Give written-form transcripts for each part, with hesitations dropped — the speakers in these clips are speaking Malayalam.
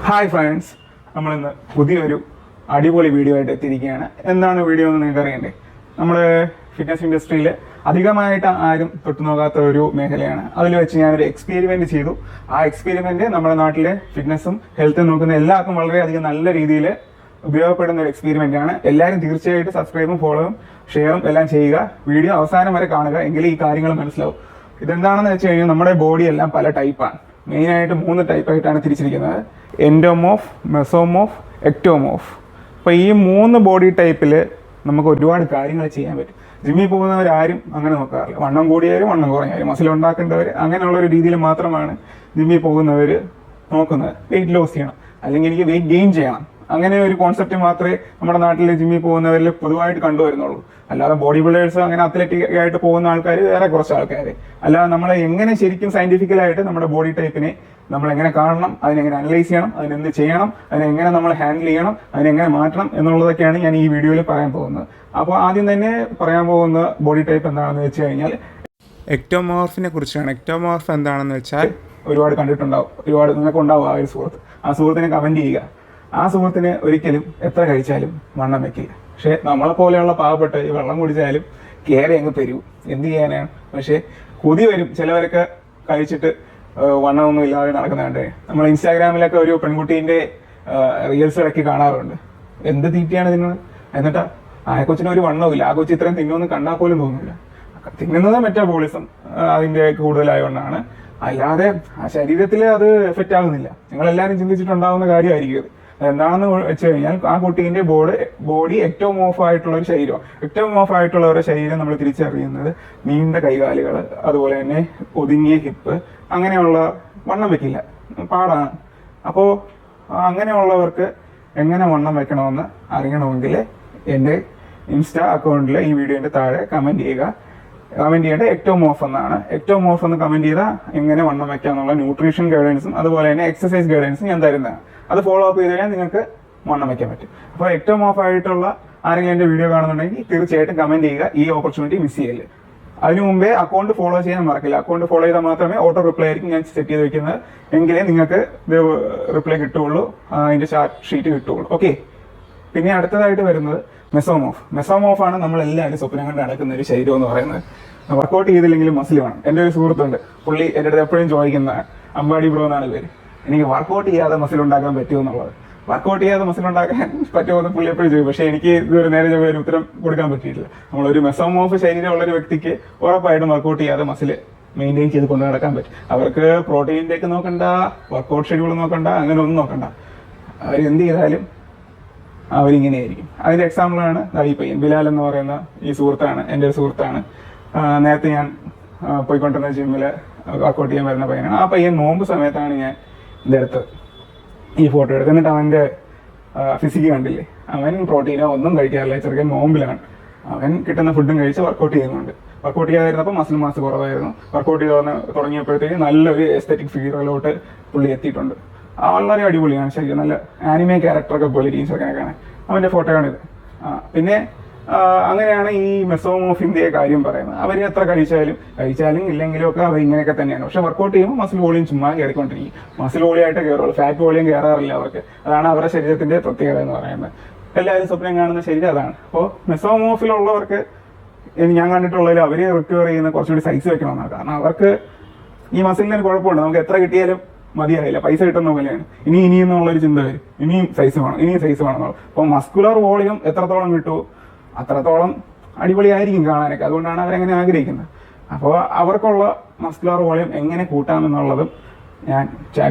ഹായ് ഫ്രണ്ട്സ്, നമ്മളിന്ന് പുതിയൊരു അടിപൊളി വീഡിയോ ആയിട്ട് എത്തിയിരിക്കുകയാണ്. എന്താണ് വീഡിയോ എന്ന് നിങ്ങൾക്ക് അറിയണ്ടേ? നമ്മൾ ഫിറ്റ്നസ് ഇൻഡസ്ട്രിയിൽ അധികമായിട്ട് ആരും തൊട്ടു നോക്കാത്ത ഒരു മേഖലയാണ്. അതിൽ വെച്ച് ഞാനൊരു എക്സ്പെരിമെൻറ്റ് ചെയ്തു. ആ എക്സ്പെരിമെൻറ്റ് നമ്മുടെ നാട്ടിലെ ഫിറ്റ്നസ്സും ഹെൽത്തും നോക്കുന്ന എല്ലാവർക്കും വളരെയധികം നല്ല രീതിയിൽ ഉപയോഗപ്പെടുന്ന ഒരു എക്സ്പെരിമെൻ്റ് ആണ്. എല്ലാവരും തീർച്ചയായിട്ടും സബ്സ്ക്രൈബും ഫോളോവും ഷെയറും എല്ലാം ചെയ്യുക. വീഡിയോ അവസാനം വരെ കാണുക, എങ്കിലേ ഈ കാര്യങ്ങൾ മനസ്സിലാവും. ഇതെന്താണെന്ന് വെച്ച് കഴിഞ്ഞാൽ നമ്മുടെ ബോഡി എല്ലാം പല ടൈപ്പാണ്. മെയിനായിട്ട് 3 ടൈപ്പായിട്ടാണ് തിരിച്ചിരിക്കുന്നത്: എൻഡോമോർഫ്, മെസോമോർഫ്, എക്ടോമോർഫ്. അപ്പോൾ ഈ 3 ബോഡി ടൈപ്പിൽ നമുക്ക് ഒരുപാട് കാര്യങ്ങൾ ചെയ്യാൻ പറ്റും. ജിമ്മിൽ പോകുന്നവരാരും അങ്ങനെ നോക്കാറില്ല. വണ്ണം കൂടിയാലും വണ്ണം കുറഞ്ഞാലും മസിൽ ഉണ്ടാക്കേണ്ടവർ അങ്ങനെയുള്ളൊരു രീതിയിൽ മാത്രമാണ് ജിമ്മിൽ പോകുന്നവർ നോക്കുന്നത്. വെയിറ്റ് ലോസ് ചെയ്യണം, അല്ലെങ്കിൽ എനിക്ക് വെയിറ്റ് ഗെയിൻ ചെയ്യണം, അങ്ങനെ ഒരു കോൺസെപ്റ്റ് മാത്രമേ നമ്മുടെ നാട്ടിൽ ജിമ്മിൽ പോകുന്നവരിൽ പൊതുവായിട്ട് കണ്ടുവരുന്നുള്ളൂ. അല്ലാതെ ബോഡി ബിൽഡേഴ്സ്, അങ്ങനെ അത്ലറ്റിക് ആയിട്ട് പോകുന്ന ആൾക്കാർ വേറെ കുറച്ച് ആൾക്കാർ. അല്ലാതെ നമ്മളെ എങ്ങനെ ശരിക്കും സയന്റിഫിക്കലായിട്ട് നമ്മുടെ ബോഡി ടൈപ്പിനെ നമ്മൾ എങ്ങനെ കാണണം, അതിനെങ്ങനെ അനലൈസ് ചെയ്യണം, അതിനെന്ത് ചെയ്യണം, അതിനെങ്ങനെ നമ്മൾ ഹാൻഡിൽ ചെയ്യണം, അതിനെങ്ങനെ മാറ്റണം എന്നുള്ളതൊക്കെയാണ് ഞാൻ ഈ വീഡിയോയിൽ പറയാൻ പോകുന്നത്. അപ്പോൾ ആദ്യം തന്നെ പറയാൻ പോകുന്ന ബോഡി ടൈപ്പ് എന്താണെന്ന് വെച്ച് കഴിഞ്ഞാൽ എക്ടോമോർഫിനെ കുറിച്ചാണ്. എക്ടോമോർഫ് എന്താണെന്ന് വെച്ചാൽ ഒരുപാട് കണ്ടിട്ടുണ്ടാവും, ഒരുപാട് നിങ്ങൾക്ക് ഉണ്ടാവും. ആ ഒരു സുഹൃത്ത്, ആ സുഹൃത്തിനെ കമൻറ്റ് ചെയ്യുക. ആ സുഹൃത്തിന് ഒരിക്കലും എത്ര കഴിച്ചാലും വണ്ണം വെക്കില്ല. പക്ഷേ നമ്മളെ പോലെയുള്ള പാവപ്പെട്ട ഈ വെള്ളം കുടിച്ചാലും കയറി അങ്ങ് പെരുവും. എന്ത് ചെയ്യാനാണ്? പക്ഷേ കൊതി വരും. ചിലവരൊക്കെ കഴിച്ചിട്ട് വണ്ണമൊന്നും ഇല്ലാതെ നടക്കുന്നുണ്ട്. നമ്മൾ ഇൻസ്റ്റാഗ്രാമിലൊക്കെ ഒരു പെൺകുട്ടീൻ്റെ റീൽസിലൊക്കെ കാണാറുണ്ട്. എന്ത് തീറ്റയാണ് തിന്നുന്നത്? എന്നിട്ടാ ആ കൊച്ചിന് ഒരു വണ്ണവും ഇല്ല. ആ കൊച്ചി ഇത്രയും തിന്നൊന്നും കണ്ടാൽ പോലും തോന്നില്ല. തിന്നുന്നത് മെറ്റാബോളിസം അതിൻ്റെ കൂടുതലായതുകൊണ്ടാണ്. അല്ലാതെ ആ ശരീരത്തിൽ അത് എഫക്റ്റ് ആകുന്നില്ല. നിങ്ങളെല്ലാവരും ചിന്തിച്ചിട്ടുണ്ടാകുന്ന കാര്യമായിരിക്കും അത്. എന്താണെന്ന് വെച്ച് കഴിഞ്ഞാൽ ആ കുട്ടീൻ്റെ ബോഡി എക്ടോമോർഫ് ആയിട്ടുള്ള ഒരു ശരീരം. എക്ടോമോർഫ് ആയിട്ടുള്ള ഒരു ശരീരം നമ്മൾ തിരിച്ചറിയുന്നത് നീണ്ട കൈകാലുകൾ, അതുപോലെ തന്നെ ഒതുങ്ങിയ ഹിപ്പ്, അങ്ങനെയുള്ള വണ്ണം വെക്കില്ല, പാടാണ്. അപ്പോൾ അങ്ങനെയുള്ളവർക്ക് എങ്ങനെ വണ്ണം വെക്കണമെന്ന് അറിയണമെങ്കിൽ എൻ്റെ ഇൻസ്റ്റാ അക്കൗണ്ടിൽ ഈ വീഡിയോൻ്റെ താഴെ കമൻറ്റ് ചെയ്യുക. കമൻറ്റ് ചെയ്യേണ്ടത് എക്ടോമോർഫ് എന്നാണ്. എക്ടോമോർഫ് എന്ന് കമൻറ്റ് ചെയ്താൽ എങ്ങനെ വണ്ണം വെക്കുക എന്നുള്ള ന്യൂട്രീഷൻ ഗൈഡൻസും അതുപോലെ തന്നെ എക്സസൈസ് ഗൈഡൻസും ഞാൻ തരുന്നതാണ്. അത് ഫോളോ അപ്പ് ചെയ്ത് കഴിഞ്ഞാൽ നിങ്ങൾക്ക് വണ്ണം വയ്ക്കാൻ പറ്റും. അപ്പോൾ എക്ടോമോർഫ് ആയിട്ടുള്ള ആരെങ്കിലും എൻ്റെ വീഡിയോ കാണുന്നുണ്ടെങ്കിൽ തീർച്ചയായിട്ടും കമൻറ്റ് ചെയ്യുക. ഈ ഓപ്പർച്യൂണിറ്റി മിസ് ചെയ്യില്ല. അതിനു മുമ്പേ അക്കൗണ്ട് ഫോളോ ചെയ്യാൻ മറക്കില്ല. അക്കൗണ്ട് ഫോളോ ചെയ്താൽ മാത്രമേ ഓട്ടോ റിപ്ലൈ ആയിരിക്കും ഞാൻ സെറ്റ് ചെയ്ത് വെക്കുന്നത്. എങ്കിലേ നിങ്ങൾക്ക് റിപ്ലൈ കിട്ടുകയുള്ളൂ, അതിൻ്റെ ചാറ്റ് ഷീറ്റ് കിട്ടുകയുള്ളൂ. ഓക്കെ. പിന്നെ അടുത്തതായിട്ട് വരുന്നത് മെസോമോർഫ്. മെസോമോർഫ് ആണ് നമ്മളെല്ലാവരും സ്വപ്നം കണ്ട് നടക്കുന്ന ഒരു ശരീരം എന്ന് പറയുന്നത്. വർക്കൗട്ട് ചെയ്തില്ലെങ്കിലും മസിൽ വേണം. എൻ്റെ ഒരു സുഹൃത്തുണ്ട്, പുള്ളി എൻ്റെ അടുത്ത് എപ്പോഴും ചോദിക്കുന്ന അമ്പാടി ബ്രോ എന്നാണ് പേര്. എനിക്ക് വർക്കൗട്ട് ചെയ്യാതെ മസിൽ ഉണ്ടാക്കാൻ പറ്റുമോ എന്നുള്ളത്. വർക്കൗട്ട് ചെയ്യാതെ മസിൽ ഉണ്ടാക്കാൻ പറ്റുമോ എന്ന് പുള്ളി എപ്പോഴും ചോദിക്കും. പക്ഷേ എനിക്ക് ഇതൊരു നേരെ ഒരു ഉത്തരം കൊടുക്കാൻ പറ്റിയിട്ടില്ല. നമ്മളൊരു മെസോമോർഫ് ശരീരമുള്ളൊരു വ്യക്തിക്ക് ഉറപ്പായിട്ടും വർക്കൗട്ട് ചെയ്യാതെ മസിൽ മെയിൻറ്റെയിൻ ചെയ്ത് കൊണ്ടു നടക്കാൻ പറ്റും. അവർക്ക് പ്രോട്ടീൻ ഇൻടേക്ക് നോക്കണ്ട, വർക്കൗട്ട് ഷെഡ്യൂൾ നോക്കണ്ട, അങ്ങനെ ഒന്നും നോക്കണ്ട. അവർ എന്ത് ചെയ്താലും അവരിങ്ങനെയായിരിക്കും. അതിൻ്റെ എക്സാമ്പിളാണ് ഈ പയ്യൻ ബിലാൽ എന്ന് പറയുന്ന ഈ സുഹൃത്താണ്, എൻ്റെ ഒരു സുഹൃത്താണ്. നേരത്തെ ഞാൻ പോയിക്കൊണ്ടിരുന്ന ജിമ്മിൽ വർക്കൗട്ട് ചെയ്യാൻ വരുന്ന പയ്യനാണ്. ആ പയ്യൻ നോമ്പ് സമയത്താണ് ഞാൻ ഇതെടുത്തത്, ഈ ഫോട്ടോ എടുത്ത്. എന്നിട്ട് അവൻ്റെ ഫിസിക്ക് കണ്ടില്ലേ, അവൻ പ്രോട്ടീനോ ഒന്നും കഴിക്കാറില്ല, ചെറുക്കൻ നോമ്പിലാണ്. അവൻ കിട്ടുന്ന ഫുഡും കഴിച്ച് വർക്കൗട്ട് ചെയ്യുന്നുണ്ട്. വർക്കൗട്ട് ചെയ്യാതിരുന്നപ്പോൾ മസിൽ മാസ് കുറവായിരുന്നു. വർക്കൗട്ട് ചെയ്ത് തുടങ്ങിയപ്പോഴത്തേക്ക് നല്ലൊരു എസ്തെറ്റിക് ഫിഗറിലോട്ട് പുള്ളി എത്തിയിട്ടുണ്ട്. വളരെ അടിപൊളിയാണ് ശരിക്കും. നല്ല ആനിമേ ക്യാരക്ടറൊക്കെ പോലെ ടീംസൊക്കെ കാണാൻ. അവൻ്റെ ഫോട്ടോയാണിത്. പിന്നെ അങ്ങനെയാണ് ഈ മെസോമോർഫിൻ്റെ കാര്യം പറയുന്നത്. അവർ എത്ര കഴിച്ചാലും ഇല്ലെങ്കിലും ഒക്കെ അവർ ഇങ്ങനെയൊക്കെ തന്നെയാണ്. പക്ഷെ വർക്കൗട്ട് ചെയ്യുമ്പോൾ മസിൽ വോളിയം ചുമ്മാ കയറിക്കൊണ്ടിരിക്കും. മസിൽ വോളിയായിട്ട് കയറുള്ളൂ, ഫാറ്റ് വോളിയം കയറാറില്ല അവർക്ക്. അതാണ് അവരുടെ ശരീരത്തിൻ്റെ പ്രത്യേകത എന്ന് പറയുന്നത്. എല്ലാവരും സ്വപ്നം കാണുന്ന ശരീരം അതാണ്. അപ്പോൾ മെസോമോർഫിലുള്ളവർക്ക് ഞാൻ കണ്ടിട്ടുള്ളതിൽ അവർ റിക്കവർ ചെയ്യുന്ന കുറച്ചുകൂടി സൈസ് വെക്കണമെന്നാണ്. കാരണം അവർക്ക് ഈ മസിലിന് കുഴപ്പമുണ്ട്, നമുക്ക് എത്ര കിട്ടിയാലും മതിയായില്ല, പൈസ കിട്ടുന്ന പോലെയാണ്. ഇനി എന്നുള്ളൊരു ചിന്ത വരും, ഇനിയും സൈസ് വേണം എന്നുള്ളത്. അപ്പോൾ മസ്കുലർ വോളിയം എത്രത്തോളം കിട്ടുമോ അത്രത്തോളം അടിപൊളിയായിരിക്കും കാണാനൊക്കെ. അതുകൊണ്ടാണ് അവരെങ്ങനെ ആഗ്രഹിക്കുന്നത്. അപ്പോൾ അവർക്കുള്ള മസ്കുലർ വോളിയം എങ്ങനെ കൂട്ടാമെന്നുള്ളതും ഞാൻ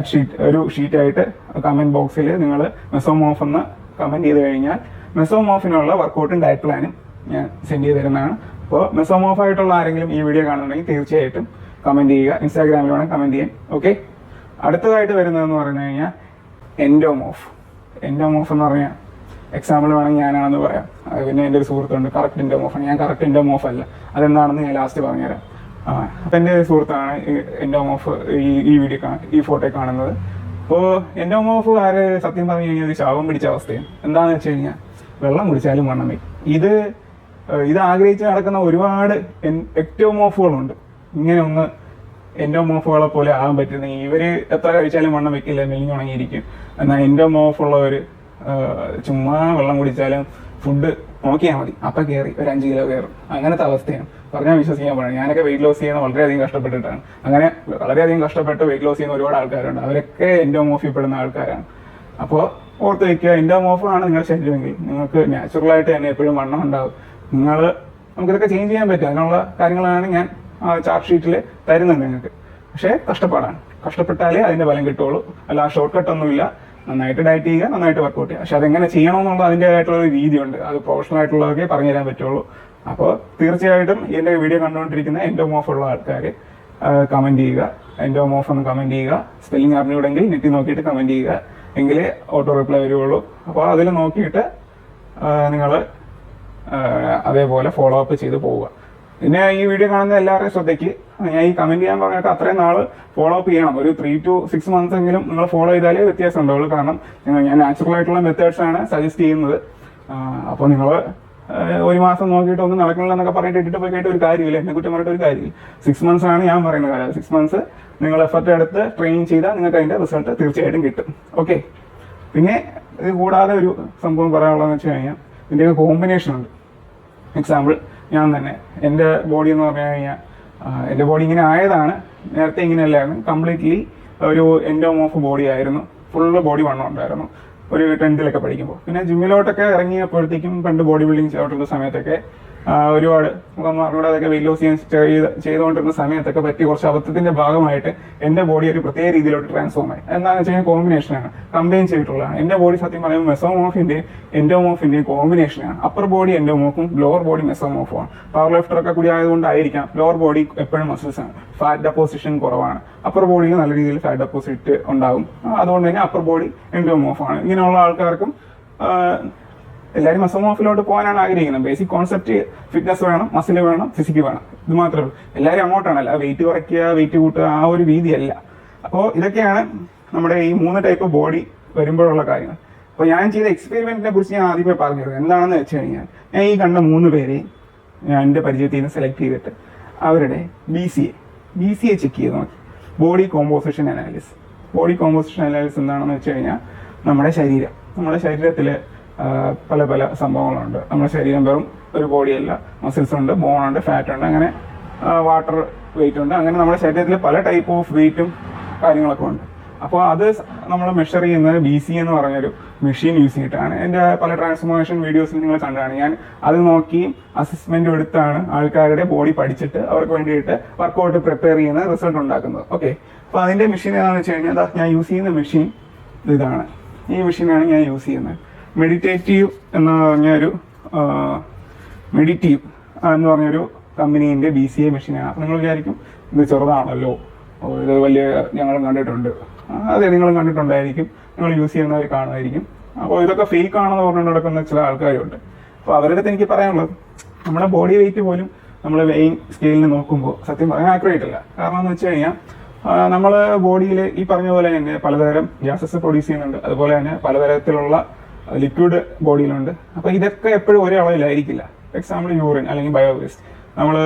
ഒരു ഷീറ്റായിട്ട് കമൻറ്റ് ബോക്സിൽ നിങ്ങൾ മെസോമോർഫ് എന്ന് കമൻറ്റ് ചെയ്ത് കഴിഞ്ഞാൽ മെസോമോർഫിനുള്ള വർക്കൗട്ടും ഡയറ്റ് പ്ലാനും ഞാൻ സെൻഡ് ചെയ്ത് തരുന്നതാണ്. അപ്പോൾ മെസോമോർഫ് ആയിട്ടുള്ള ആരെങ്കിലും ഈ വീഡിയോ കാണുന്നുണ്ടെങ്കിൽ തീർച്ചയായിട്ടും കമൻറ്റ് ചെയ്യുക. ഇൻസ്റ്റാഗ്രാമിൽ വേണം കമൻറ്റ് ചെയ്യാൻ. ഓക്കെ. അടുത്തതായിട്ട് വരുന്നതെന്ന് പറഞ്ഞു കഴിഞ്ഞാൽ എൻഡോമോർഫ് എന്ന് പറഞ്ഞാൽ എക്സാമ്പിൾ വേണമെങ്കിൽ ഞാനാണെന്ന് പറയാം. അത് പിന്നെ എൻ്റെ ഒരു സുഹൃത്തുണ്ട്, കറക്റ്റ് എൻഡോമോർഫാണ്. ഞാൻ കറക്റ്റ് എൻഡോമോർഫ് അല്ല. അതെന്താണെന്ന് ഞാൻ ലാസ്റ്റ് പറഞ്ഞുതരാം. അപ്പം എൻ്റെ സുഹൃത്താണ് എൻഡോമോർഫ് ഈ ഫോട്ടോ കാണുന്നത്. അപ്പോൾ എൻഡോമോർഫ് സത്യം പറഞ്ഞു കഴിഞ്ഞാൽ ഒരു ശാപം പിടിച്ച അവസ്ഥയാണ്. എന്താണെന്ന് വെച്ച് കഴിഞ്ഞാൽ വെള്ളം കുടിച്ചാലും വണ്ണം വയ്ക്കും. ഇത് ആഗ്രഹിച്ച് നടക്കുന്ന ഒരുപാട് എക്ടോമോർഫുകളുണ്ട്. ഇങ്ങനെ ഒന്ന് എൻഡോമോർഫുകളെ പോലെ ആകാൻ പറ്റുന്നെങ്കിൽ ഇവര് എത്ര കഴിച്ചാലും വണ്ണം വെക്കില്ല, മെലിഞ്ഞുണങ്ങിയിരിക്കും. എന്നാൽ എൻഡോമോർഫുള്ളവർ ചുമ്മാ വെള്ളം കുടിച്ചാലും ഫുഡ് നോക്കിയാൽ മതി, അപ്പം കയറി ഒരു 5 കിലോ കയറും. അങ്ങനത്തെ അവസ്ഥയാണ്. പറഞ്ഞാൽ വിശ്വസിക്കാൻ പാടില്ല. ഞാനൊക്കെ വെയിറ്റ് ലോസ് ചെയ്യുന്ന വളരെയധികം കഷ്ടപ്പെട്ടിട്ടാണ്. അങ്ങനെ വളരെയധികം കഷ്ടപ്പെട്ട് വെയിറ്റ് ലോസ് ചെയ്യുന്ന ഒരുപാട് ആൾക്കാരുണ്ട്. അവരൊക്കെ എൻഡോമോർഫിൽ പെടുന്ന ആൾക്കാരാണ്. അപ്പോൾ ഓർത്ത് വയ്ക്കുക, എൻഡോമോർഫ് ആണ് നിങ്ങളുടെ ശരീരമെങ്കിൽ നിങ്ങൾക്ക് നാച്ചുറലായിട്ട് തന്നെ എപ്പോഴും വണ്ണം ഉണ്ടാവും. നമുക്കിതൊക്കെ ചേഞ്ച് ചെയ്യാൻ പറ്റും. അതിനുള്ള കാര്യങ്ങളാണ് ഞാൻ ചാർട്ട് ഷീറ്റിൽ തരുന്നത് നിങ്ങൾക്ക്. പക്ഷേ കഷ്ടപ്പെട്ടാലേ അതിൻ്റെ ഫലം കിട്ടുള്ളൂ. അല്ല ഷോർട്ട് കട്ടൊന്നുമില്ല. നന്നായിട്ട് ഡയറ്റ് ചെയ്യുക, നന്നായിട്ട് വർക്കൗട്ട് ചെയ്യുക. പക്ഷെ അതെങ്ങനെ ചെയ്യണമെന്നുള്ള അതിൻ്റെതായിട്ടുള്ള ഒരു രീതിയുണ്ട്. അത് പ്രൊഫഷണൽ ആയിട്ടുള്ളതൊക്കെ പറഞ്ഞു തരാൻ പറ്റുള്ളൂ. അപ്പോൾ തീർച്ചയായിട്ടും എൻ്റെ വീഡിയോ കണ്ടുകൊണ്ടിരിക്കുന്ന എൻഡോമോർഫ് ഉള്ള ആൾക്കാർ കമൻറ്റ് ചെയ്യുക. എൻഡോമോർഫ് ഒന്ന് കമൻറ്റ് ചെയ്യുക. സ്പെല്ലിംഗ് അറിഞ്ഞുകൂടെങ്കിൽ നെറ്റിൽ നോക്കിയിട്ട് കമൻറ്റ് ചെയ്യുക, എങ്കിലേ ഓട്ടോ റിപ്ലൈ വരുള്ളൂ. അപ്പോൾ അതിൽ നോക്കിയിട്ട് നിങ്ങൾ അതേപോലെ ഫോളോ അപ്പ് ചെയ്ത് പോവുക. പിന്നെ ഈ വീഡിയോ കാണുന്ന എല്ലാവരുടെയും ശ്രദ്ധയ്ക്ക്, ഞാൻ ഈ കമൻറ്റ് ചെയ്യാൻ പറഞ്ഞിട്ട് അത്രയും നാൾ ഫോളോ അപ്പ് ചെയ്യണം. ഒരു 3 to 6 months എങ്കിലും നിങ്ങൾ ഫോളോ ചെയ്താലേ വ്യത്യാസം ഉണ്ടാവുള്ളൂ. കാരണം ഞാൻ നാച്ചുറൽ ആയിട്ടുള്ള മെത്തേഡ്സാണ് സജസ്റ്റ് ചെയ്യുന്നത്. അപ്പോൾ നിങ്ങൾ 1 മാസം നോക്കിയിട്ട് ഒന്നും നടക്കണില്ല എന്നൊക്കെ പറഞ്ഞിട്ട് ഇട്ടിട്ട് പോയി കേട്ട് ഒരു കാര്യമില്ല, എന്നെ കുറ്റം പറഞ്ഞിട്ട് ഒരു കാര്യമില്ല. 6 months ആണ് ഞാൻ പറയുന്ന കാര്യം. 6 months നിങ്ങൾ എഫർട്ട് എടുത്ത് ട്രെയിൻ ചെയ്താൽ നിങ്ങൾക്ക് അതിൻ്റെ റിസൾട്ട് തീർച്ചയായിട്ടും കിട്ടും. ഓക്കെ. പിന്നെ ഇത് കൂടാതെ ഒരു സംഭവം പറയാനുള്ളതെന്ന് വെച്ച് കഴിഞ്ഞാൽ ഇതിൻ്റെ കോമ്പിനേഷൻ ഉണ്ട്. എക്സാമ്പിൾ ഞാൻ തന്നെ, എൻ്റെ ബോഡി എന്ന് പറഞ്ഞു കഴിഞ്ഞാൽ എൻ്റെ ബോഡി ഇങ്ങനെ ആയതാണ്. നേരത്തെ ഇങ്ങനെയല്ലായിരുന്നു. കംപ്ലീറ്റ്ലി ഒരു എൻഡോമോർഫ് ബോഡി ആയിരുന്നു. ഫുള്ള് ബോഡി വണ്ണം ഉണ്ടായിരുന്നു ഒരു 10th പഠിക്കുമ്പോൾ. പിന്നെ ജിമ്മിലോട്ടൊക്കെ ഇറങ്ങിയപ്പോഴത്തേക്കും പണ്ട് ബോഡി ബിൽഡിങ് ചെയ്തോണ്ടിരുന്ന സമയത്തൊക്കെ ഒരുപാട് നമുക്കൊന്നും അറിഞ്ഞൂടെ അതൊക്കെ വെയിറ്റ് ലോസ് ചെയ്തുകൊണ്ടിരുന്ന സമയത്തൊക്കെ പറ്റി കുറച്ച് അബദ്ധത്തിന്റെ ഭാഗമായിട്ട് എൻ്റെ ബോഡി ഒരു പ്രത്യേക രീതിയിലോട്ട് ട്രാൻസ്ഫോം ആയി. എന്താണെന്ന് വെച്ച് കഴിഞ്ഞാൽ കോമ്പിനേഷനാണ്, കമ്പൈൻ ചെയ്തിട്ടുള്ളതാണ്. എൻ്റെ ബോഡി സത്യം പറയുമ്പോൾ മെസോമോർഫിന്റെയും എൻഡോമോർഫിന്റെയും കോമ്പിനേഷനാണ്. അപ്പർ ബോഡി എൻഡോമോർഫും ലോവർ ബോഡി മെസോമോർഫുമാണ്. പവർ ലിഫ്റ്ററൊക്കെ കൂടി ആയതുകൊണ്ടായിരിക്കാം ലോവർ ബോഡി എപ്പോഴും മസിൽസ് ആണ്, ഫാറ്റ് ഡെപ്പോസിഷൻ കുറവാണ്. അപ്പർ ബോഡിയിൽ നല്ല രീതിയിൽ ഫാറ്റ് ഡെപ്പോസിറ്റ് ഉണ്ടാകും. അതുകൊണ്ട് തന്നെ അപ്പർ ബോഡി എൻഡോമോർഫാണ്. ഇങ്ങനെയുള്ള ആൾക്കാർക്കും എല്ലാവരും മെസോമോർഫിലോട്ട് പോകാനാണ് ആഗ്രഹിക്കുന്നത്. ബേസിക് കോൺസെപ്റ്റ് ഫിറ്റ്നസ് വേണം, മസിൽ വേണം, ഫിസിക്ക് വേണം, ഇത് മാത്രമേ ഉള്ളൂ. എല്ലാവരും അങ്ങോട്ടാണല്ല, വെയിറ്റ് കുറയ്ക്കുക, വെയിറ്റ് കൂട്ടുക, ആ ഒരു രീതിയല്ല. അപ്പോൾ ഇതൊക്കെയാണ് നമ്മുടെ ഈ 3 ടൈപ്പ് ബോഡി വരുമ്പോഴുള്ള കാര്യങ്ങൾ. അപ്പോൾ ഞാൻ ചെയ്ത എക്സ്പെരിമെന്റിനെ കുറിച്ച് ഞാൻ ആദ്യമേ പറഞ്ഞിരുന്നു. എന്താണെന്ന് വെച്ച് കഴിഞ്ഞാൽ ഞാൻ ഈ കണ്ട 3 പേരെയും ഞാൻ എൻ്റെ പരിചയത്തിൽ നിന്ന് സെലക്ട് ചെയ്തിട്ട് അവരുടെ BCA ചെക്ക് ചെയ്ത് നോക്കി. Body composition analysis. Body composition analysis എന്താണെന്ന് വെച്ച് കഴിഞ്ഞാൽ നമ്മുടെ ശരീരത്തിൽ പല സംഭവങ്ങളുണ്ട്. നമ്മുടെ ശരീരം വെറും ഒരു ബോഡിയല്ല, മസിൽസ് ഉണ്ട്, ബോൺ ഉണ്ട്, ഫാറ്റ് ഉണ്ട്, അങ്ങനെ വാട്ടർ വെയിറ്റ് ഉണ്ട്. അങ്ങനെ നമ്മുടെ ശരീരത്തിൽ പല ടൈപ്പ് ഓഫ് വെയിറ്റും കാര്യങ്ങളൊക്കെ ഉണ്ട്. അപ്പോൾ അത് നമ്മൾ മെഷർ ചെയ്യുന്നത് BCA എന്ന് പറഞ്ഞൊരു മെഷീൻ യൂസ് ചെയ്തിട്ടാണ്. എൻ്റെ പല ട്രാൻസ്ഫോർമേഷൻ വീഡിയോസിൽ നിങ്ങൾ കണ്ടാണ്. ഞാൻ അത് നോക്കി അസസ്മെൻറ്റും എടുത്താണ് ആൾക്കാരുടെ ബോഡി പഠിച്ചിട്ട് അവർക്ക് വേണ്ടിയിട്ട് വർക്കൗട്ട് പ്രിപ്പയർ ചെയ്യുന്ന റിസൾട്ട് ഉണ്ടാക്കുന്നത്. ഓക്കെ. അപ്പോൾ അതിൻ്റെ മെഷീൻ ഏതാണെന്ന് വെച്ച് കഴിഞ്ഞാൽ ഞാൻ യൂസ് ചെയ്യുന്ന മെഷീൻ ഇതാണ്. ഈ മെഷീനാണ് ഞാൻ യൂസ് ചെയ്യുന്നത്. മെഡിറ്റേറ്റീവ് എന്ന് പറഞ്ഞൊരു കമ്പനീൻ്റെ BCA മെഷീനാണ്. അപ്പോൾ നിങ്ങൾ വിചാരിക്കും ഇത് ചെറുതാണല്ലോ, ഇത് വലിയ ഞങ്ങളും കണ്ടിട്ടുണ്ട്. അതെ, നിങ്ങളും കണ്ടിട്ടുണ്ടായിരിക്കും, നിങ്ങൾ യൂസ് ചെയ്യുന്നവർ കാണുമായിരിക്കും. അപ്പോൾ ഇതൊക്കെ ഫേക്ക് ആണെന്ന് പറഞ്ഞുകൊണ്ട് നടക്കുന്ന ചില ആൾക്കാരുണ്ട്. അപ്പോൾ അവരുടെ അടുത്ത് എനിക്ക് പറയാനുള്ളത്, നമ്മുടെ ബോഡി വെയിറ്റ് പോലും നമ്മൾ വെയിങ് സ്കെയിലിൽ നോക്കുമ്പോൾ സത്യം പറയാൻ ആക്യുറേറ്റ് അല്ല. കാരണം എന്ന് വെച്ച് കഴിഞ്ഞാൽ നമ്മൾ ബോഡിയിൽ ഈ പറഞ്ഞ പോലെ തന്നെ പലതരം ഗ്യാസസ് പ്രൊഡ്യൂസ് ചെയ്യുന്നുണ്ട്. അതുപോലെ തന്നെ പലതരത്തിലുള്ള ലിക്വിഡ് ബോഡിയിലുണ്ട്. അപ്പോൾ ഇതൊക്കെ എപ്പോഴും ഒരേ അളവിലായിരിക്കില്ല. എക്സാമ്പിൾ യൂറിൻ അല്ലെങ്കിൽ ബയോവേസ്റ്റ്, നമ്മൾ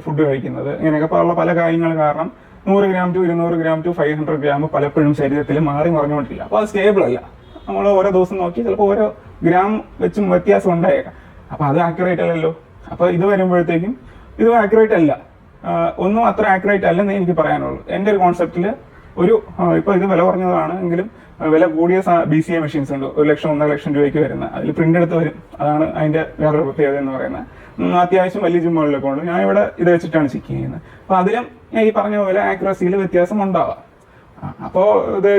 ഫുഡ് കഴിക്കുന്നത്, ഇങ്ങനെയൊക്കെ ഉള്ള പല കാര്യങ്ങൾ കാരണം 100 gram to 200 gram to 500 gram പലപ്പോഴും ശരീരത്തിൽ മാറി മറിഞ്ഞുകൊണ്ടിരിക്കില്ല. അപ്പോൾ അത് സ്റ്റേബിൾ അല്ല. നമ്മൾ ഓരോ ദിവസം നോക്കി ചിലപ്പോൾ ഓരോ ഗ്രാം വെച്ചും വ്യത്യാസം ഉണ്ടായേക്കാം. അപ്പോൾ അത് ആക്യുറേറ്റ് അല്ലല്ലോ. അപ്പോൾ ഇത് വരുമ്പോഴത്തേക്കും ഇത് ആക്യുറേറ്റ് അല്ല, ഒന്നും അത്ര ആക്യുറേറ്റ് അല്ലെന്നേ എനിക്ക് പറയാനുള്ളൂ. എൻ്റെ ഒരു കോൺസെപ്റ്റിൽ ഇപ്പോൾ ഇത് വില കുറഞ്ഞതാണ് എങ്കിലും വില കൂടിയ BCA മെഷീൻസ് ഉണ്ട്. 1 ലക്ഷം 1.5 ലക്ഷം രൂപയ്ക്ക് വരുന്ന, അതിൽ പ്രിന്റ് എടുത്ത് വരും. അതാണ് അതിൻ്റെ വേറൊരു പ്രത്യേകത എന്ന് പറയുന്നത്. അത്യാവശ്യം വലിയ ജിമ്മുകളിലൊക്കെ ഉണ്ട്. ഞാൻ ഇവിടെ ഇത് വെച്ചിട്ടാണ് ചെക്ക് ചെയ്യുന്നത്. അപ്പോൾ അതിലും ഞാൻ ഈ പറഞ്ഞ പോലെ ആക്യുറസിയിൽ വ്യത്യാസം ഉണ്ടാവാം. അപ്പോൾ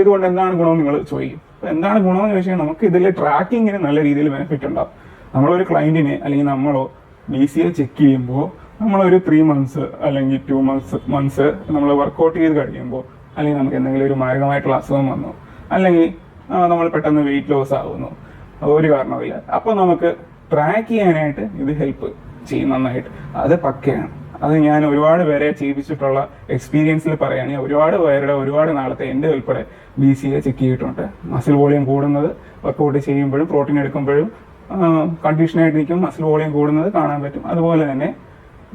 ഇതുകൊണ്ട് എന്താണ് ഗുണമെന്ന് നിങ്ങൾ ചോദിക്കും. അപ്പോൾ എന്താണ് ഗുണമെന്ന് ചോദിച്ചാൽ നമുക്ക് ഇതിൽ ട്രാക്കിങ്ങിന് നല്ല രീതിയിൽ ബെനിഫിറ്റ് ഉണ്ടാവും. നമ്മളൊരു ക്ലയൻറ്റിനെ അല്ലെങ്കിൽ നമ്മളോ BCA ചെക്ക് ചെയ്യുമ്പോൾ നമ്മളൊരു 3 months അല്ലെങ്കിൽ 2 months നമ്മൾ വർക്കൗട്ട് ചെയ്ത് കഴിയുമ്പോൾ, അല്ലെങ്കിൽ നമുക്ക് എന്തെങ്കിലും ഒരു മാരകമായിട്ടുള്ള അസുഖം വന്നു, അല്ലെങ്കിൽ നമ്മൾ പെട്ടെന്ന് വെയിറ്റ് ലോസ് ആകുന്നു, ഒരു കാരണമില്ല, അപ്പോൾ നമുക്ക് ട്രാക്ക് ചെയ്യാനായിട്ട് ഇത് ഹെൽപ്പ് ചെയ്യും നന്നായിട്ട്. അത് പക്കയാണ്. അത് ഞാൻ ഒരുപാട് പേരെ ചെയ്യിപ്പിച്ചിട്ടുള്ള എക്സ്പീരിയൻസിൽ പറയുകയാണെങ്കിൽ ഒരുപാട് നാളത്തെ എൻ്റെ ഉൾപ്പെടെ BCA ചെക്ക് ചെയ്തിട്ടുണ്ട്. മസിൽ വോളിയം കൂടുന്നത് വർക്കൗട്ട് ചെയ്യുമ്പോഴും പ്രോട്ടീൻ എടുക്കുമ്പോഴും കണ്ടീഷനായിട്ട് നിൽക്കും, മസിൽ വോളിയം കൂടുന്നത് കാണാൻ പറ്റും. അതുപോലെ തന്നെ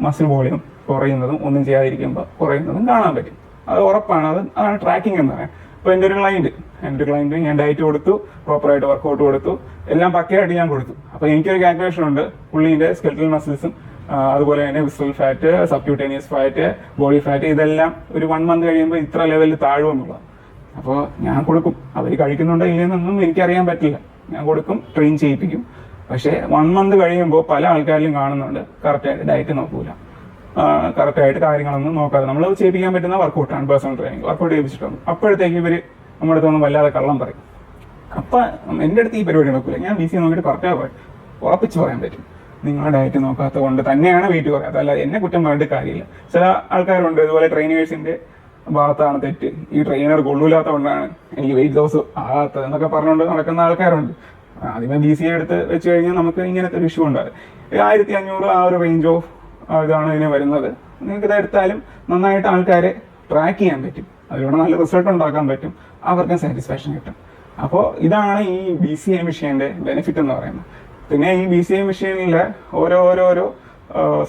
മസിൽ വോളിയം കുറയുന്നതും ഒന്നും ചെയ്യാതിരിക്കുമ്പോൾ കുറയുന്നതും കാണാൻ പറ്റും. അത് ഉറപ്പാണ്. അതാണ് ട്രാക്കിംഗ് എന്ന് പറയാം. ഇപ്പോൾ എൻ്റെ ഒരു ക്ലയൻറ്റ് ഞാൻ ഡയറ്റ് കൊടുത്തു, പ്രോപ്പറായിട്ട് വർക്കൗട്ട് കൊടുത്തു, എല്ലാം പക്കയായിട്ട് ഞാൻ കൊടുത്തു. അപ്പോൾ എനിക്കൊരു കാൽക്കുലേഷൻ ഉണ്ട്, പുള്ളീൻ്റെ സ്കെൽറ്റൽ മസിൽസും അതുപോലെ തന്നെ visceral fat, subcutaneous fat, body fat, ഇതെല്ലാം ഒരു 1 മന്ത് കഴിയുമ്പോൾ ഇത്ര ലെവലിൽ താഴുമെന്നുള്ളത്. അപ്പോൾ ഞാൻ കൊടുക്കും. അവർ കഴിക്കുന്നുണ്ടോ ഇല്ലെന്നൊന്നും എനിക്കറിയാൻ പറ്റില്ല. ഞാൻ കൊടുക്കും, ട്രെയിൻ ചെയ്യിപ്പിക്കും. പക്ഷേ 1 മന്ത് കഴിയുമ്പോൾ പല ആൾക്കാരിലും കാണുന്നുണ്ട് കറക്റ്റായിട്ട് ഡയറ്റ് നോക്കൂല, കറക്റ്റായിട്ട് കാര്യങ്ങളൊന്നും നോക്കാതെ നമ്മൾ ചെയ്യിപ്പിക്കാൻ പറ്റുന്ന വർക്കൗട്ടാണ് പേഴ്സണൽ ട്രെയിനിങ്. വർക്കൗട്ട് ചെയ്യിപ്പിച്ചിട്ടുണ്ട്. അപ്പോഴത്തേക്ക് ഇവർ നമ്മുടെ അടുത്തൊന്നും വല്ലാതെ കള്ളം പറയും. അപ്പം എൻ്റെ അടുത്ത് ഈ പരിപാടി നടക്കില്ല. ഞാൻ BCA നോക്കിയിട്ട് കറക്റ്റാണ് പറയും, ഉറപ്പിച്ച് പറയാൻ പറ്റും. നിങ്ങളുടെ ഡയറ്റ് നോക്കാത്തത് കൊണ്ട് തന്നെയാണ് വെയിറ്റ് കുറയാത്തത്, അല്ലാതെ എന്നെ കുറ്റം പറഞ്ഞിട്ട് കാര്യമില്ല. ചില ആൾക്കാരുണ്ട് ഇതുപോലെ ട്രെയിനേഴ്സിൻ്റെ ഭാഗത്താണ് തെറ്റ്, ഈ ട്രെയിനർ കൊള്ളൂലാത്ത കൊണ്ടാണ് എനിക്ക് വെയിറ്റ് ലോസ് ആകാത്തത് എന്നൊക്കെ പറഞ്ഞുകൊണ്ട് നടക്കുന്ന ആൾക്കാരുണ്ട്. ആദ്യമേ BCA എടുത്ത് വെച്ച് കഴിഞ്ഞാൽ നമുക്ക് ഇങ്ങനത്തെ ഒരു ഇഷ്യൂ ഉണ്ടാകും. 1500 ആ ഒരു റേഞ്ച് ഓഫ് ഇതാണ് ഇതിന് വരുന്നത്. നിങ്ങൾക്ക് ഇതെടുത്താലും നന്നായിട്ട് ആൾക്കാരെ ട്രാക്ക് ചെയ്യാൻ പറ്റും, അതിലൂടെ നല്ല റിസൾട്ട് ഉണ്ടാക്കാൻ പറ്റും, അവർക്കും സാറ്റിസ്ഫാക്ഷൻ കിട്ടും. അപ്പോൾ ഇതാണ് ഈ BCA മെഷീൻ്റെ ബെനിഫിറ്റ് എന്ന് പറയുന്നത്. പിന്നെ ഈ BCA മെഷീനിലെ ഓരോരോ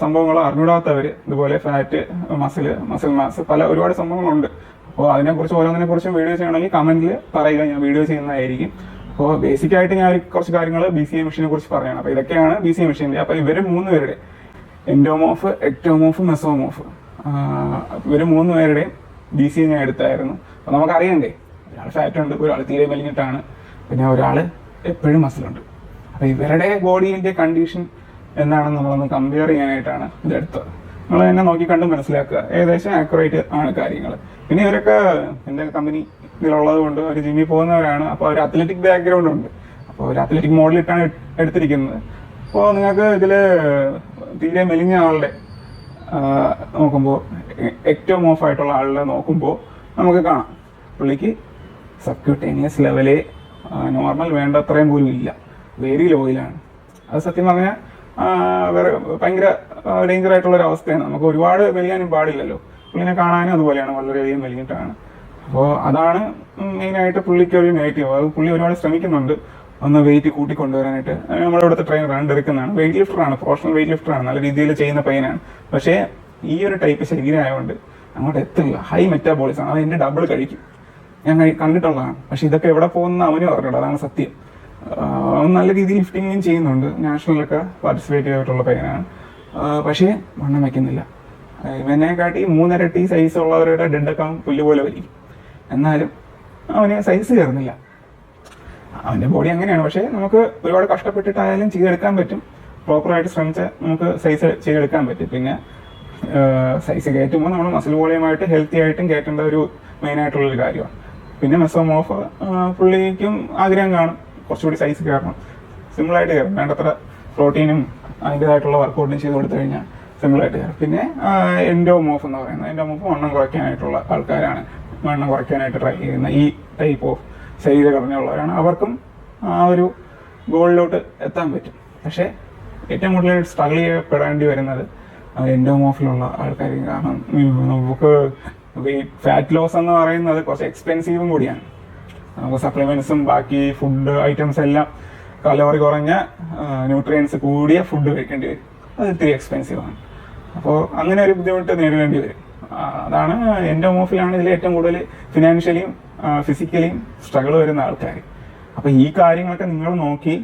സംഭവങ്ങൾ അറിഞ്ഞിടാത്തവർ, ഇതുപോലെ ഫാറ്റ്, മസിൽ മാസ്, ഒരുപാട് സംഭവങ്ങളുണ്ട്. അപ്പോൾ അതിനെക്കുറിച്ച് ഓരോന്നിനെക്കുറിച്ചും വീഡിയോ ചെയ്യണമെങ്കിൽ കമൻറ്റിൽ പറയുക, ഞാൻ വീഡിയോ ചെയ്യുന്നതായിരിക്കും. അപ്പോൾ ബേസിക്കായിട്ട് ഞാൻ കുറച്ച് കാര്യങ്ങൾ BCA മെഷീനെ കുറിച്ച് പറയുകയാണ്. അപ്പോൾ ഇതൊക്കെയാണ് BCA മെഷീൻ്റെ. അപ്പോൾ ഇവർ 3 പേരുടെ എൻഡോമോർഫ്, എക്ടോമോർഫ്, മെസോമോർഫ്, ഇവർ 3 പേരുടെയും BCA ഞാൻ എടുത്തായിരുന്നു. അപ്പോൾ നമുക്കറിയണ്ടേ, ഒരാൾ ഫാറ്റ് ഉണ്ട്, ഒരാൾ തീരെ മെലിഞ്ഞിട്ടാണ്, പിന്നെ ഒരാൾ എപ്പോഴും മസിലുണ്ട്. അപ്പോൾ ഇവരുടെ ബോഡീൻ്റെ കണ്ടീഷൻ എന്താണെന്ന് നമ്മളൊന്ന് കമ്പയർ ചെയ്യാനായിട്ടാണ് ഇതെടുത്തത്. നമ്മൾ തന്നെ നോക്കി കണ്ട് മനസ്സിലാക്കുക, ഏകദേശം ആക്യുറേറ്റ് ആണ് കാര്യങ്ങൾ. പിന്നെ ഇവരൊക്കെ എൻ്റെ കമ്പനി ഇതിലുള്ളത് കൊണ്ട് ഒരു ജിമ്മിൽ പോകുന്നവരാണ്. അപ്പോൾ ഒരു അത്ലറ്റിക് ബാക്ക്ഗ്രൗണ്ട് ഉണ്ട്. അപ്പോൾ ഒരു അത്ലറ്റിക് മോഡലിട്ടാണ് എടുത്തിരിക്കുന്നത്. അപ്പോൾ നിങ്ങൾക്ക് ഇതിൽ തീരെ മെലിഞ്ഞ ആളുടെ നോക്കുമ്പോൾ, എക്ടോമോർഫ് ആയിട്ടുള്ള ആളുടെ നോക്കുമ്പോൾ നമുക്ക് കാണാം പുള്ളിക്ക് സബ്ക്യൂട്ടേനിയസ് ലെവലേ നോർമൽ വേണ്ടത്രയും പോലും ഇല്ല, വെരി ലോയിലാണ്. അത് സത്യം പറഞ്ഞാൽ ഭയങ്കര ഡേഞ്ചർ ആയിട്ടുള്ളൊരു അവസ്ഥയാണ്. നമുക്ക് ഒരുപാട് മെലിയാനും പാടില്ലല്ലോ. പുള്ളിനെ കാണാനും അതുപോലെയാണ്, വളരെയധികം മെലിഞ്ഞിട്ടാണ്. അപ്പോൾ അതാണ് മെയിനായിട്ട് പുള്ളിക്കൊരു നെഗറ്റീവ്. അത് പുള്ളി ഒരുപാട് ശ്രമിക്കുന്നുണ്ട് ഒന്ന് വെയിറ്റ് കൂട്ടിക്കൊണ്ടുവരാനായിട്ട്. നമ്മുടെ ഇവിടുത്തെ ട്രെയിനറാണ്, എടുക്കുന്നതാണ്, വെയിറ്റ് ലിഫ്റ്ററാണ്, പ്രൊഫഷണൽ വെയിറ്റ് ലിഫ്റ്ററാണ്, നല്ല രീതിയിൽ ചെയ്യുന്ന പയ്യനാണ്. പക്ഷേ ഈ ഒരു ടൈപ്പ് ശരീരം ആയതുകൊണ്ട് അങ്ങോട്ട് എത്തില്ല. ഹൈ മെറ്റാബോളിസം ആണ്, അതിൻ്റെ ഡബിൾ കഴിക്കും. ഞാൻ കണ്ടിട്ടുള്ളതാണ്. പക്ഷെ ഇതൊക്കെ എവിടെ പോകുന്ന അവനും അറിഞ്ഞിട്ടുണ്ട്, അതാണ് സത്യം. നല്ല രീതിയിൽ ലിഫ്റ്റിങ്ങും ചെയ്യുന്നുണ്ട്, നാഷണലൊക്കെ പാർട്ടിസിപ്പേറ്റ് ചെയ്തിട്ടുള്ള പയ്യനാണ്. പക്ഷേ വണ്ണം വയ്ക്കുന്നില്ല. ഇവനെക്കാട്ടി 3 ഇരട്ടി സൈസ് ഉള്ളവരുടെ ഡെഡൊക്കെ പുല്ല് പോലെ വലിക്കും, എന്നാലും അവന് സൈസ് കയറുന്നില്ല. അവൻ്റെ ബോഡി അങ്ങനെയാണ്. പക്ഷേ നമുക്ക് ഒരുപാട് കഷ്ടപ്പെട്ടിട്ടായാലും ചെയ്തെടുക്കാൻ പറ്റും. പ്രോപ്പറായിട്ട് ശ്രമിച്ചാൽ നമുക്ക് സൈസ് ചെയ്തെടുക്കാൻ പറ്റും. പിന്നെ സൈസ് കയറ്റുമ്പോൾ നമ്മൾ മസിൽ വോളിയമായിട്ട് ഹെൽത്തി ആയിട്ടും കയറ്റേണ്ട ഒരു മെയിനായിട്ടുള്ളൊരു കാര്യമാണ്. പിന്നെ മെസോമോർഫ് പുള്ളിക്കും ആഗ്രഹം കാണും കുറച്ചുകൂടി സൈസ് കയറണം, സിമ്പിളായിട്ട് കയറും, വേണ്ടത്ര പ്രോട്ടീനും അതിൻ്റെതായിട്ടുള്ള വർക്കൗട്ടും ചെയ്ത് കൊടുത്തു കഴിഞ്ഞാൽ സിമ്പിളായിട്ട് കയറും. പിന്നെ എൻഡോമോർഫ് എന്ന് പറയുന്നത്, എൻഡോമോർഫ് വണ്ണം കുറയ്ക്കാനായിട്ടുള്ള ആൾക്കാരാണ്, വണ്ണം കുറയ്ക്കാനായിട്ട് ട്രൈ ചെയ്യുന്ന ഈ ടൈപ്പ് ഓഫ് ശരീരഘടനയുള്ളവരാണ്. അവർക്കും ആ ഒരു ഗോളിലോട്ട് എത്താൻ പറ്റും. പക്ഷേ ഏറ്റവും കൂടുതൽ സ്ട്രഗിൾ ചെയ്യപ്പെടേണ്ടി വരുന്നത് എൻഡോമോർഫിലുള്ള ആൾക്കാർ. കാരണം നമുക്ക് ഫാറ്റ് ലോസ് എന്ന് പറയുന്നത് കുറച്ച് എക്സ്പെൻസീവും കൂടിയാണ്. നമുക്ക് സപ്ലിമെൻറ്റ്സും ബാക്കി ഫുഡ് ഐറ്റംസ് എല്ലാം കലോറി കുറഞ്ഞ ന്യൂട്രിയൻസ് കൂടിയ ഫുഡ് കഴിക്കേണ്ടി വരും. അത് ഇത്തിരി എക്സ്പെൻസീവാണ്. അപ്പോൾ അങ്ങനെ ഒരു ബുദ്ധിമുട്ട് നേരിടേണ്ടി വരും. അതാണ് എൻഡോമോർഫിലാണ് ഇതിൽ ഏറ്റവും കൂടുതൽ ഫിനാൻഷ്യലിയും ഫിസിക്കലിയും സ്ട്രഗിൾ വരുന്ന ആൾക്കാർ. അപ്പോൾ ഈ കാര്യങ്ങളൊക്കെ നിങ്ങൾ നോക്കി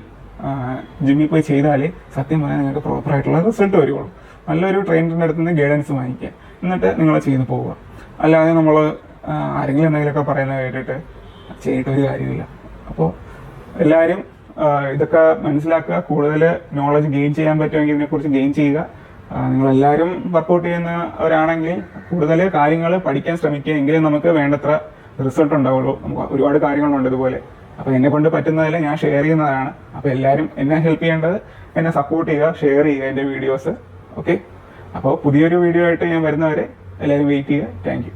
ജിമ്മിൽ പോയി ചെയ്താലേ സത്യം പറയാൻ നിങ്ങൾക്ക് പ്രോപ്പറായിട്ടുള്ള റിസൾട്ട് വരുള്ളൂ. നല്ലൊരു ട്രെയിനറിൻ്റെ അടുത്ത് നിന്ന് ഗൈഡൻസ് വാങ്ങിക്കുക, എന്നിട്ട് നിങ്ങൾ ചെയ്ത് പോവുക. അല്ലാതെ നമ്മൾ ആരെങ്കിലും എന്തെങ്കിലുമൊക്കെ പറയുന്നത് കേട്ടിട്ട് ചെയ്തിട്ടൊരു കാര്യമില്ല. അപ്പോൾ എല്ലാവരും ഇതൊക്കെ മനസ്സിലാക്കുക, കൂടുതൽ നോളജ് ഗെയിൻ ചെയ്യാൻ പറ്റുമെങ്കിൽ ഇതിനെക്കുറിച്ച് ഗെയിൻ ചെയ്യുക. നിങ്ങളെല്ലാവരും വർക്കൗട്ട് ചെയ്യുന്നവരാണെങ്കിൽ കൂടുതൽ കാര്യങ്ങൾ പഠിക്കാൻ ശ്രമിക്കുക, എങ്കിലും നമുക്ക് വേണ്ടത്ര റിസൾട്ട് ഉണ്ടാവുള്ളൂ. നമുക്ക് ഒരുപാട് കാര്യങ്ങളുണ്ട് ഇതുപോലെ. അപ്പോൾ എന്നെ കൊണ്ട് പറ്റുന്നതിൽ ഞാൻ ഷെയർ ചെയ്യുന്നതാണ്. അപ്പോൾ എല്ലാവരും എന്നെ ഹെൽപ്പ് ചെയ്യേണ്ടത് എന്നെ സപ്പോർട്ട് ചെയ്യുക, ഷെയർ ചെയ്യുക എൻ്റെ വീഡിയോസ്. ഓക്കെ, അപ്പോൾ പുതിയൊരു വീഡിയോ ആയിട്ട് ഞാൻ വരുന്നവരെ എല്ലാവരും വെയിറ്റ് ചെയ്യുക. Thank you.